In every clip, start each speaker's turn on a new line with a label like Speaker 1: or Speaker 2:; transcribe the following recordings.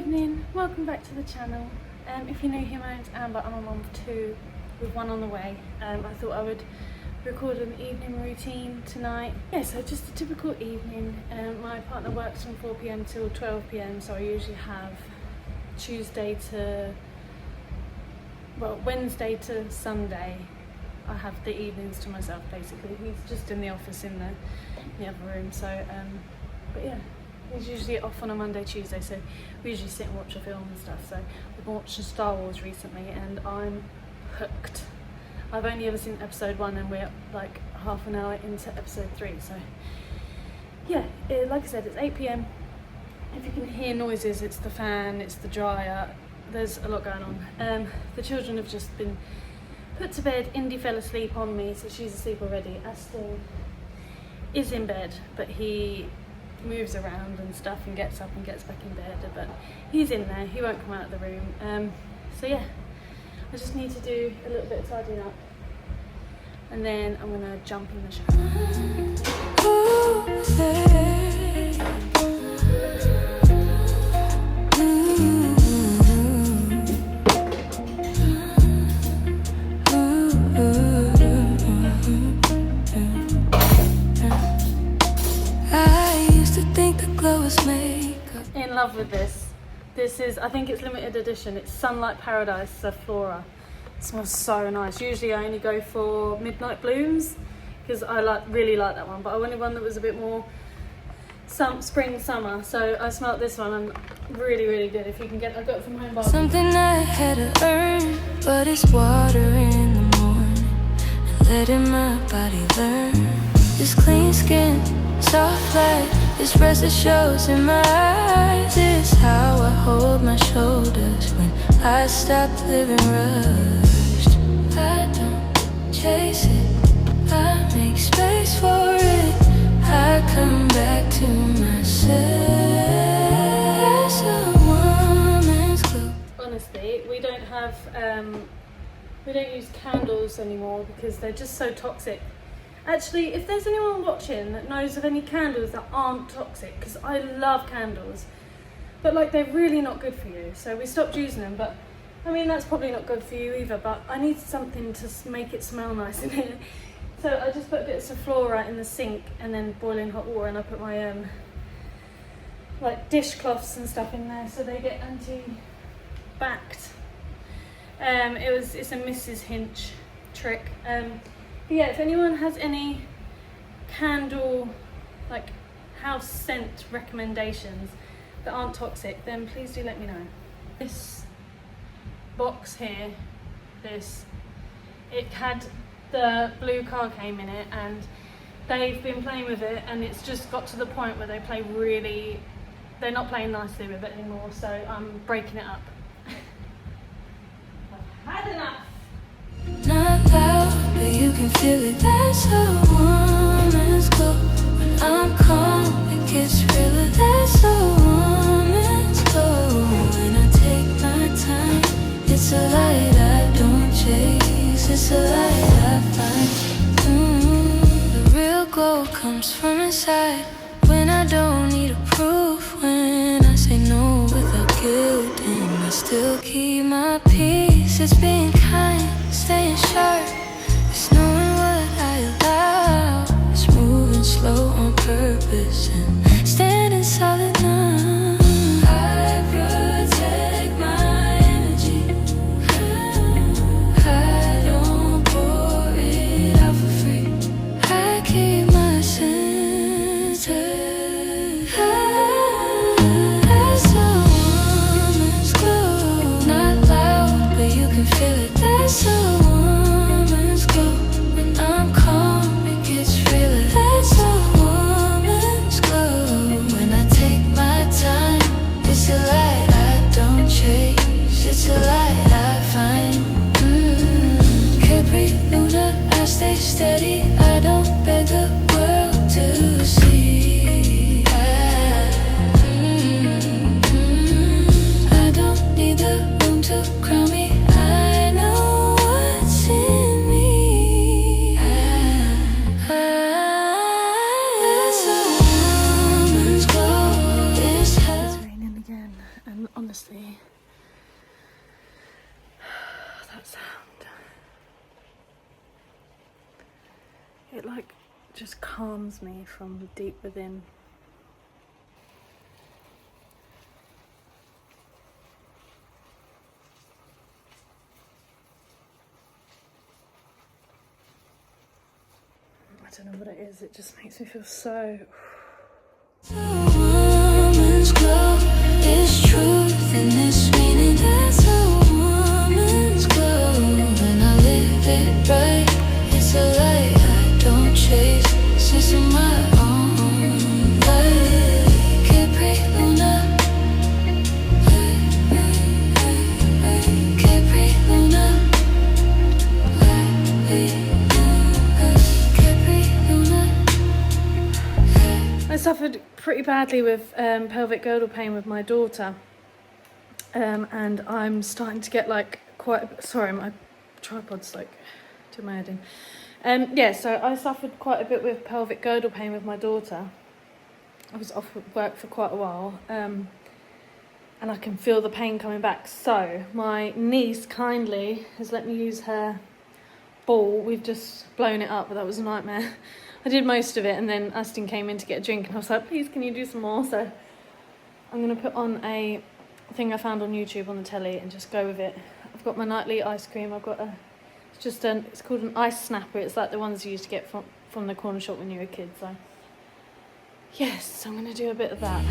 Speaker 1: evening, welcome back to the channel. If you're new here, my name's Amber. I'm a mum of two with one on the way. I thought I would record an evening routine tonight. Yeah, so just a typical evening. My partner works from 4 p.m. till 12 p.m, so I usually have Wednesday to Sunday. I have the evenings to myself basically. He's just in the office in the other room, so but yeah. He's usually off on a Monday, Tuesday, so we usually sit and watch a film and stuff. So we've been watching Star Wars recently and I'm hooked. I've only ever seen episode 1 and we're like half an hour into episode 3. So yeah, like I said, it's 8 p.m. If you can hear noises, it's the fan, it's the dryer, there's a lot going on. The children have just been put to bed. Indy fell asleep on me, so she's asleep already. Aston is in bed, but he moves around and stuff and gets up and gets back in bed, but he's in there, he won't come out of the room. So yeah, I just need to do a little bit of tidying up and then I'm gonna jump in the shower. In love with this. This is, I think it's limited edition. It's Sunlight Paradise Flora. It smells so nice. Usually I only go for Midnight Blooms because I really like that one, but I wanted one that was a bit more spring, summer. So I smelled this one and really good. If you can get, I got it from Home Bar.
Speaker 2: Something I had to earn, but it's water in the morning and letting my body learn. This clean skin, soft light, this rest that shows in my eyes. Is how I hold my shoulders when I stop living rushed. I don't chase it, I make space for it. I come back to myself as a woman's clue.
Speaker 1: Honestly, we don't use candles anymore because they're just so toxic. Actually, if there's anyone watching that knows of any candles that aren't toxic, because I love candles, but like they're really not good for you, so we stopped using them. But I mean, that's probably not good for you either, but I need something to make it smell nice in here. So I just put a bit of Flora in the sink and then boiling hot water, and I put my like dishcloths and stuff in there so they get anti-backed. It's a Mrs. Hinch trick. Yeah, if anyone has any candle, like house scent recommendations that aren't toxic, then please do let me know. This box here, it had the blue car came in it, and they've been playing with it, and it's just got to the point where they're not playing nicely with it anymore, so I'm breaking it up. I've had enough.
Speaker 2: Not loud, but you can feel it. That's a woman's glow. When I'm calm, it gets realer. That's a woman's glow. When I take my time, it's a light I don't chase. It's a light I find. The real glow comes from inside. When I don't need a proof. When I say no without guilt, and I still keep my peace. It's being kind, staying sharp. It's knowing what I allow. It's moving slow on purpose and standing solid now. I protect my energy. I don't pour it out for free. I keep my center. That's a woman's glow. Not loud, but you can feel it. That's a woman's glow. When I'm calm, it gets realer. That's a woman's glow.
Speaker 1: calms me from deep within. I don't know what it is, it just makes me feel so...
Speaker 2: A woman's glow is truth in this meaning. There's a woman's glow, and I live it right. It's a light I don't chase, sense of my own light. Capri Luna, Capri Luna, Capri Luna.
Speaker 1: I suffered pretty badly with pelvic girdle pain with my daughter, and I'm starting to get like quite... Sorry, my tripod's like to my head in. Yeah, so I suffered quite a bit with pelvic girdle pain with my daughter. I was off work for quite a while, and I can feel the pain coming back. So my niece kindly has let me use her ball. We've just blown it up, but that was a nightmare. I did most of it, and then Aston came in to get a drink, and I was like, please, can you do some more? So I'm going to put on a thing I found on YouTube on the telly and just go with it. I've got my nightly ice cream. I've got it's called an ice snapper. It's like the ones you used to get from the corner shop when you were a kid. So yes, I'm going to do a bit of that.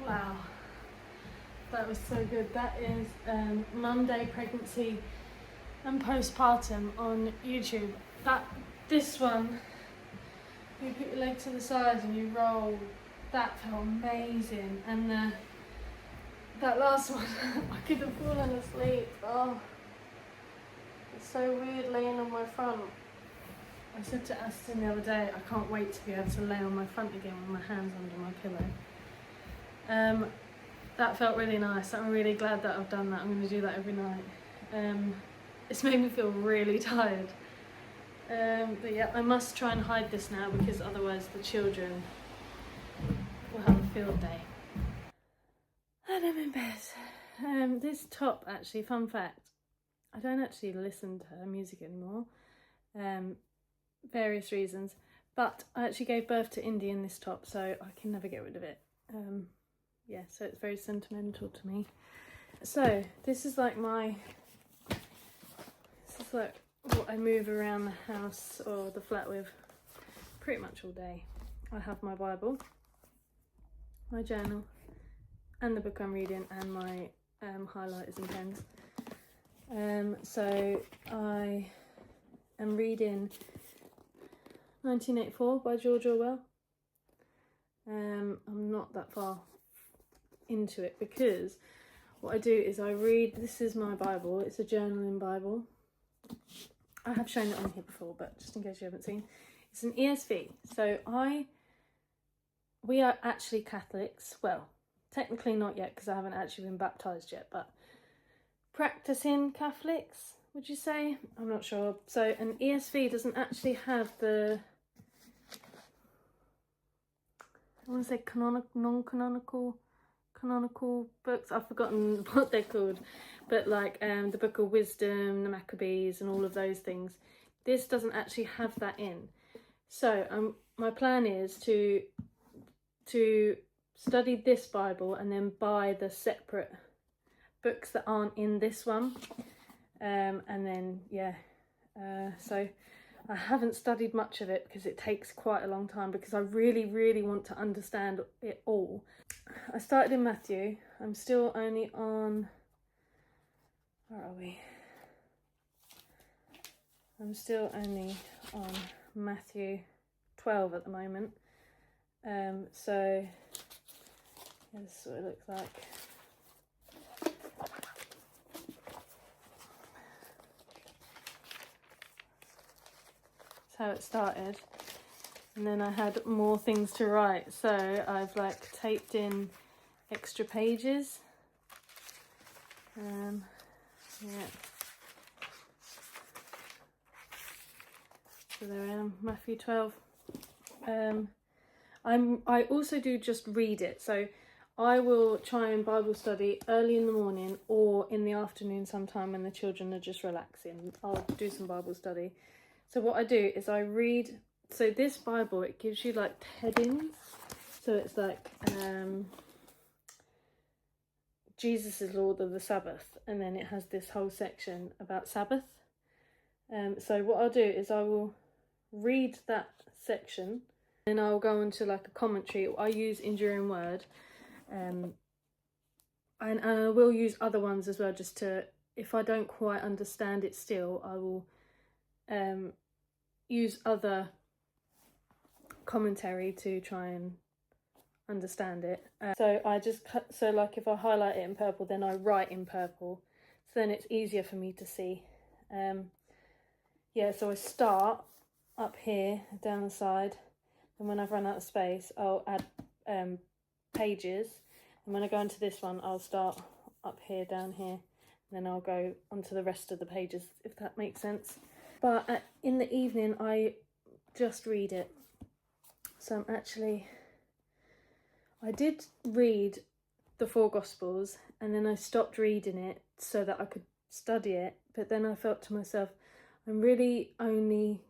Speaker 1: Wow, that was so good. That is Monday pregnancy and postpartum on YouTube. This one, you put your leg to the side and you roll. That felt amazing. And that last one, I could have fallen asleep. Oh, it's so weird laying on my front. I said to Aston the other day, I can't wait to be able to lay on my front again with my hands under my pillow. That felt really nice. I'm really glad that I've done that. I'm going to do that every night. It's made me feel really tired. But yeah, I must try and hide this now, because otherwise the children will have a field day. And I'm in bed. This top, actually, fun fact, I don't actually listen to her music anymore. Various reasons. But I actually gave birth to Indy in this top, so I can never get rid of it. Yeah, so it's very sentimental to me. So this is like what I move around the house or the flat with pretty much all day. I have my Bible, my journal, and the book I'm reading, and my highlighters and pens. So I am reading 1984 by George Orwell. I'm not that far into it, because what I do is I read... This is my Bible. It's a journaling Bible. I have shown it on here before, but just in case you haven't seen, it's an ESV. So we are actually Catholics. Well, technically not yet, because I haven't actually been baptised yet, but practicing Catholics, would you say? I'm not sure. So an ESV doesn't actually have the... I want to say non-canonical, canonical books. I've forgotten what they're called, but like the Book of Wisdom, the Maccabees, and all of those things. This doesn't actually have that in. So my plan is to study this Bible and then buy the separate books that aren't in this one, and then yeah. So I haven't studied much of it because it takes quite a long time, because I really, really want to understand it all. I started in Matthew. I'm still only on... Where are we? I'm still only on Matthew 12 at the moment. So yeah, this is what it looks like. How it started. And then I had more things to write, so I've like taped in extra pages. Yeah. So there I am, Matthew 12. I also do just read it, so I will try and Bible study early in the morning or in the afternoon sometime when the children are just relaxing. I'll do some Bible study. So what I do is I read, so this Bible, it gives you like headings. So it's like Jesus is Lord of the Sabbath, and then it has this whole section about Sabbath. So what I'll do is I will read that section, then I'll go into like a commentary. I use Enduring Word, and I will use other ones as well, just to, if I don't quite understand it still, I will use other commentary to try and understand it. So I just cut, so like if I highlight it in purple, then I write in purple, so then it's easier for me to see. Yeah, so I start up here down the side, and when I've run out of space I'll add pages, and when I go into this one I'll start up here, down here, and then I'll go onto the rest of the pages, if that makes sense. But in the evening I just read it. So I did read the 4 Gospels, and then I stopped reading it so that I could study it, but then I felt to myself, I'm really only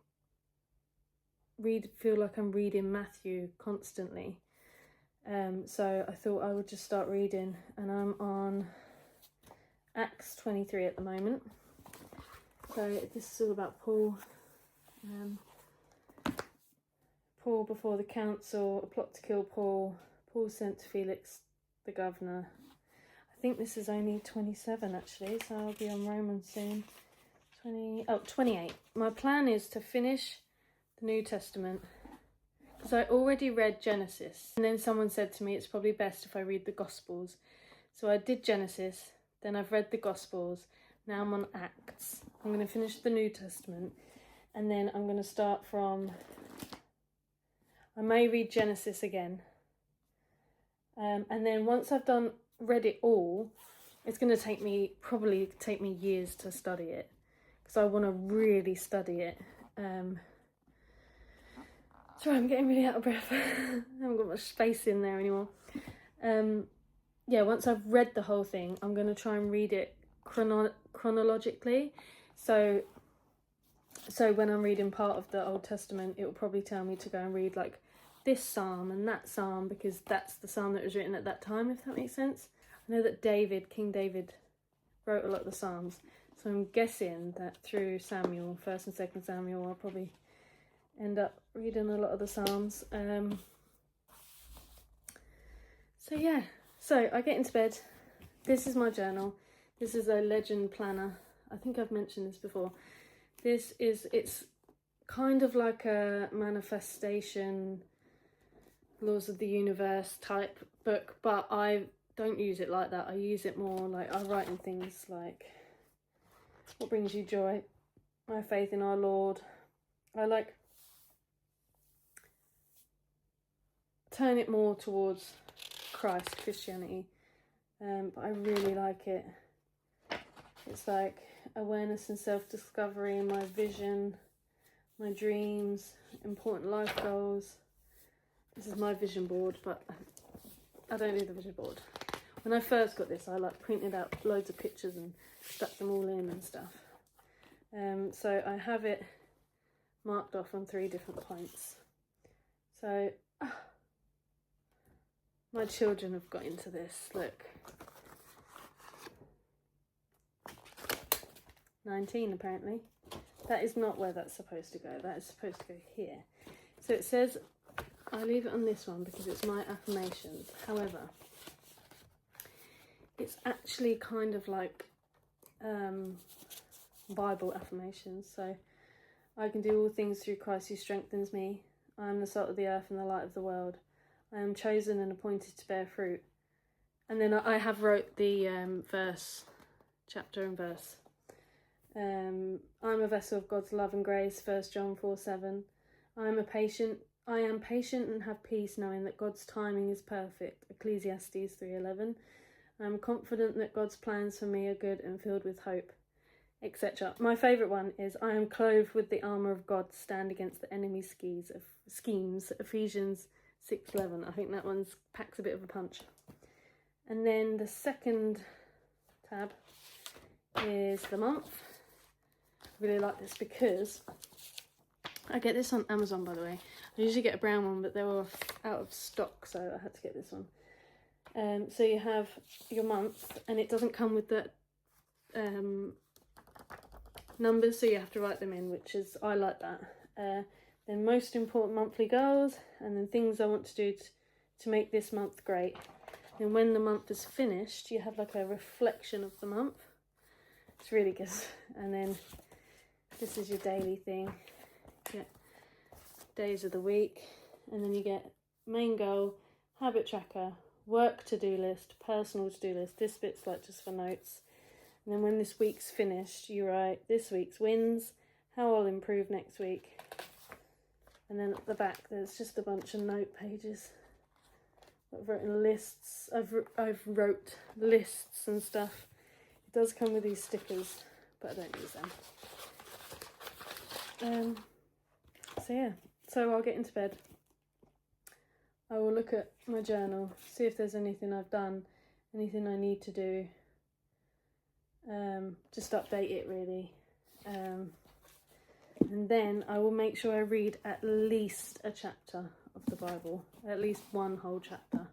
Speaker 1: feel like I'm reading Matthew constantly. So I thought I would just start reading, and I'm on Acts 23 at the moment. So this is all about Paul. Paul before the council, a plot to kill Paul. Paul sent to Felix, the governor. I think this is only 27 actually, so I'll be on Romans soon. 28. My plan is to finish the New Testament, because I already read Genesis, and then someone said to me it's probably best if I read the Gospels. So I did Genesis, then I've read the Gospels, now I'm on Acts. I'm going to finish the New Testament, and then I'm going to start from, I may read Genesis again, and then once I've read it all, it's going to probably take me years to study it, because I want to really study it. Sorry, I'm getting really out of breath. I haven't got much space in there anymore. Yeah, once I've read the whole thing, I'm going to try and read it chronologically. So when I'm reading part of the Old Testament, it will probably tell me to go and read like this psalm and that psalm, because that's the psalm that was written at that time, if that makes sense. I know that King David wrote a lot of the psalms, so I'm guessing that through Samuel, 1st and 2nd Samuel, I'll probably end up reading a lot of the psalms. So yeah, so I get into bed. This is my journal. This is a legend planner. I think I've mentioned this before. It's kind of like a manifestation, laws of the universe type book, but I don't use it like that. I use it more like, I write in things like, what brings you joy? My faith in our Lord. I like turn it more towards Christianity, but I really like it. It's like awareness and self-discovery, my vision, my dreams, important life goals. This is my vision board, but I don't do the vision board. When I first got this, I like printed out loads of pictures and stuck them all in and stuff. So I have it marked off on 3 different points. So my children have got into this, look. 19 apparently. That is not where that's supposed to go. That is supposed to go here. So it says, I leave it on this one because it's my affirmations. However, it's actually kind of like Bible affirmations. So I can do all things through Christ who strengthens me. I am the salt of the earth and the light of the world. I am chosen and appointed to bear fruit. And then I have wrote the chapter and verse. I'm a vessel of God's love and grace, 1 John 4:7. I am a patient I am patient and have peace, knowing that God's timing is perfect. Ecclesiastes 3:11. I am confident that God's plans for me are good and filled with hope, etc. My favourite one is, I am clothed with the armour of God to stand against the enemy's schemes. Ephesians 6:11. I think that one packs a bit of a punch. And then the second tab is the month. I really like this because I get this on Amazon, by the way. I usually get a brown one, but they were out of stock, so I had to get this one. So you have your month, and it doesn't come with the numbers, so you have to write them in, which is, I like that. Then most important monthly goals, and then things I want to do to make this month great. And when the month is finished, you have like a reflection of the month. It's really good. And then this is your daily thing. You get days of the week, and then you get main goal, habit tracker, work to-do list, personal to-do list. This bit's like just for notes. And then when this week's finished, you write this week's wins, how I'll improve next week. And then at the back, there's just a bunch of note pages. I've written lists. I've wrote lists and stuff. It does come with these stickers, but I don't use them. So yeah, so I'll get into bed. I will look at my journal, see if there's anything I've done, anything I need to do. Just update it really. And then I will make sure I read at least a chapter of the Bible, at least one whole chapter.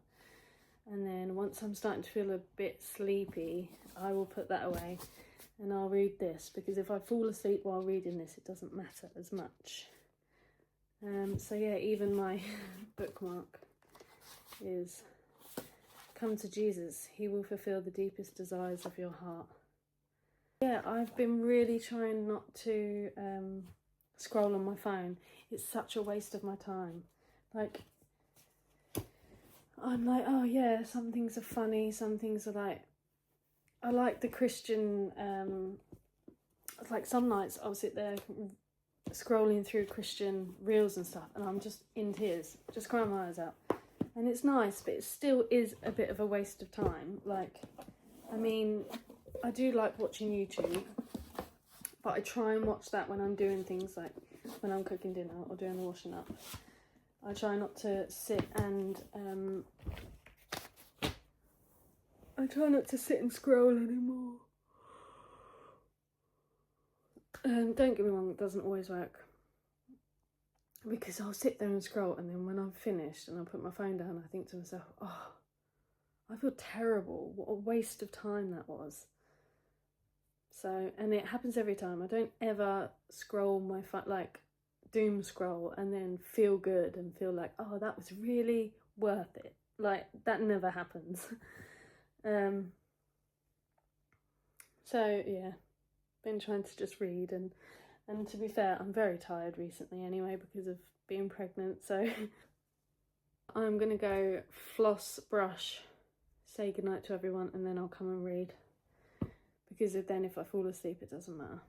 Speaker 1: And then once I'm starting to feel a bit sleepy, I will put that away and I'll read this, because if I fall asleep while reading this, it doesn't matter as much. So yeah, even my bookmark is, come to Jesus, he will fulfill the deepest desires of your heart. Yeah, I've been really trying not to scroll on my phone. It's such a waste of my time. Like, I'm like, oh yeah, some things are funny, some things are like, I like the Christian, like some nights I'll sit there scrolling through Christian reels and stuff, and I'm just in tears, just crying my eyes out. And it's nice, but it still is a bit of a waste of time. Like, I mean, I do like watching YouTube, but I try and watch that when I'm doing things like when I'm cooking dinner or doing the washing up. I try not to sit and scroll anymore. Don't get me wrong, it doesn't always work, because I'll sit there and scroll, and then when I'm finished and I put my phone down, I think to myself, oh, I feel terrible. What a waste of time that was. So, and it happens every time. I don't ever scroll my phone, like doom scroll, and then feel good and feel like, oh, that was really worth it. Like, that never happens. So yeah, been trying to just read, and to be fair, I'm very tired recently anyway because of being pregnant. So I'm gonna go floss, brush, say goodnight to everyone, and then I'll come and read, because then if I fall asleep, it doesn't matter.